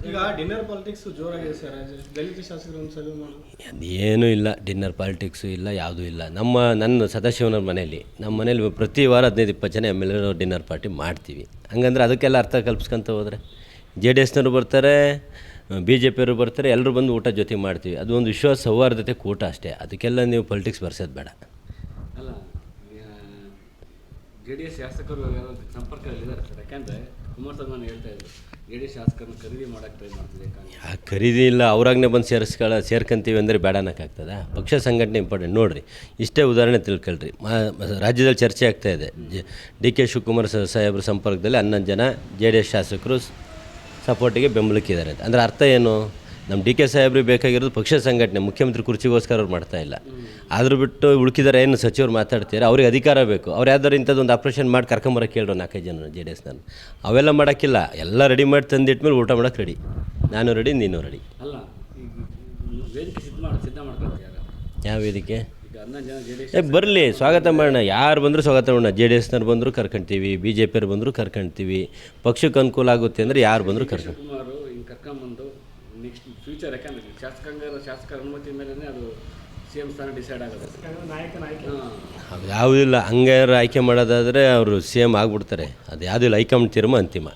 ಈಗ dinner politics ಜೋರಾಗಿದೆ sir. ದಲಿತ ಶಾಸಕರು ಸಭೆ ಮಾಡೋದು ಏನೂ ಇಲ್ಲ, ಡಿನ್ನರ್ ಪಾಲಿಟಿಕ್ಸು ಇಲ್ಲ, ಯಾವುದೂ ಇಲ್ಲ. ನನ್ನ ಸದಾಶಿವನವ್ರ ಮನೇಲಿ, ನಮ್ಮ ಮನೇಲಿ ಪ್ರತಿ ವಾರ 15-20 ಜನ M L A dinner party ಮಾಡ್ತೀವಿ. ಹಂಗಂದ್ರೆ ಅದಕ್ಕೆಲ್ಲ ಅರ್ಥ ಕಲ್ಪಿಸ್ಕೊಂತ ಹೋದರೆ ಜೆ ಡಿ ಎಸ್ನವರು ಬರ್ತಾರೆ, ಬಿ ಜೆ ಪಿಯವರು ಬರ್ತಾರೆ, ಎಲ್ಲರೂ ಬಂದು ಊಟ ಜೊತೆ ಮಾಡ್ತೀವಿ. ಅದು ಒಂದು ವಿಶ್ವಾಸ ಸೌಹಾರ್ದತೆ ಕೂಟ ಅಷ್ಟೇ. ಅದಕ್ಕೆಲ್ಲ ನೀವು ಪೊಲಿಟಿಕ್ಸ್ ಬರ್ಸೋದು ಬೇಡ. ಅಲ್ಲ, ಜೆ ಡಿ ಎಸ್ ಶಾಸಕರು ಸಂಪರ್ಕದಲ್ಲಿದ್ದಾರೆ ಸರ್. ಯಾಕೆಂದರೆ ಕುಮಾರಸ್ವಾಮಿ ಹೇಳ್ತಾ ಇದ್ರು ಜೆ ಡಿ ಎಸ್ ಶಾಸಕರನ್ನ ಖರೀದಿ ಮಾಡೋಕ್ಕೆ ಟ್ರೈ ಮಾಡ್ತಿದೆ. ಯಾಕೆ ಖರೀದಿ ಇಲ್ಲ, ಅವ್ರಾಗನೇ ಬಂದು ಸೇರ್ಕೊಂತೀವಿ ಅಂದರೆ ಬೇಡ ಅನ್ನೋಕ್ಕಾಗ್ತದೆ. ಪಕ್ಷ ಸಂಘಟನೆ ಇಂಪಾರ್ಟೆಂಟ್. ನೋಡಿರಿ, ಇಷ್ಟೇ ಉದಾಹರಣೆ ತಿಳ್ಕೊಳ್ರಿ. ರಾಜ್ಯದಲ್ಲಿ ಚರ್ಚೆ ಆಗ್ತಾಯಿದೆ, ಡಿ ಕೆ ಶಿವಕುಮಾರ್ ಸಾಹೇಬ್ರ ಸಂಪರ್ಕದಲ್ಲಿ 11 ಜನ ಜೆ ಡಿ ಎಸ್ ಶಾಸಕರು ಸಪೋರ್ಟಿಗೆ ಬೆಂಬಲಕ್ಕಿದ್ದಾರೆ. ಅಂದರೆ ಅರ್ಥ ಏನು? ನಮ್ಮ ಡಿ ಕೆ ಸಾಹೇಬ್ರಿಗೆ ಬೇಕಾಗಿರೋದು ಪಕ್ಷ ಸಂಘಟನೆ, ಮುಖ್ಯಮಂತ್ರಿ ಕುರ್ಚಿಗೋಸ್ಕರ ಅವ್ರು ಮಾಡ್ತಾ ಇಲ್ಲ. ಆದರೂ ಬಿಟ್ಟು ಉಳ್ಕಿದಾರೆ ಏನು ಸಚಿವರು ಮಾತಾಡ್ತಾರೆ, ಅವ್ರಿಗೆ ಅಧಿಕಾರ ಬೇಕು. ಅವ್ರು ಯಾವ್ದಾರು ಇಂಥದ್ದೊಂದು ಆಪ್ರೇಷನ್ ಮಾಡಿ ಕರ್ಕೊಂಬರೋಕೆ ಕೇಳೋ 4-5 ಜನ ಜೆ ಡಿ ಎಸ್ನಲ್ಲಿ. ಅವೆಲ್ಲ ಮಾಡೋಕ್ಕಿಲ್ಲ. ಎಲ್ಲ ರೆಡಿ ಮಾಡಿ ತಂದಿಟ್ಮೇಲೆ ಊಟ ಮಾಡೋಕೆ ರೆಡಿ. ನಾನು ರೆಡಿ, ನೀನು ರೆಡಿ. ಅಲ್ಲ, ಈಗ ವೇದಿಕೆ ಸಿದ್ಧ ಮಾಡ್ಕೊಳ್ತೀರ. ಯಾವ ವೇದಿಕೆ? ಈಗ 11 ಜನ ಜೆ ಡಿ ಎಸ್ ಬರಲಿ, ಸ್ವಾಗತ ಮಾಡೋಣ. ಯಾರು ಬಂದರೂ ಸ್ವಾಗತ ಮಾಡೋಣ. ಜೆ ಡಿ ಎಸ್ನವ್ರು ಬಂದರೂ ಕರ್ಕೊಂತೀವಿ, ಬಿ ಜೆ ಪಿಯವ್ರು ಬಂದರೂ ಕರ್ಕೊಂತೀವಿ. ಪಕ್ಷಕ್ಕೆ ಅನುಕೂಲ ಆಗುತ್ತೆ ಅಂದರೆ ಯಾರು ಬಂದರೂ ಕರ್ಕೊಂಡು ಶಿವಕುಮಾರ್ ಹಿಂಗೆ ಕರ್ಕೊಂಬಂದು ನೆಕ್ಸ್ಟ್ ಫ್ಯೂಚರ್, ಯಾಕಂದರೆ ಶಾಸಕರ ಅನುಮತಿ ಮೇಲೆ ಅದು ಸಿ ಎಂ ಸ್ಥಾನ ಡಿಸೈಡ್ ಆಗೋದು. ಅದು ಯಾವುದಿಲ್ಲ. ಹಂಗಾರು ಆಯ್ಕೆ ಮಾಡೋದಾದರೆ ಅವರು ಸಿ ಎಮ್ ಆಗಿಬಿಡ್ತಾರೆ. ಅದು ಯಾವುದಿಲ್ಲ, ಹೈಕಮಾಂಡ್ ತೀರ್ಮಾನ ಅಂತಿಮ.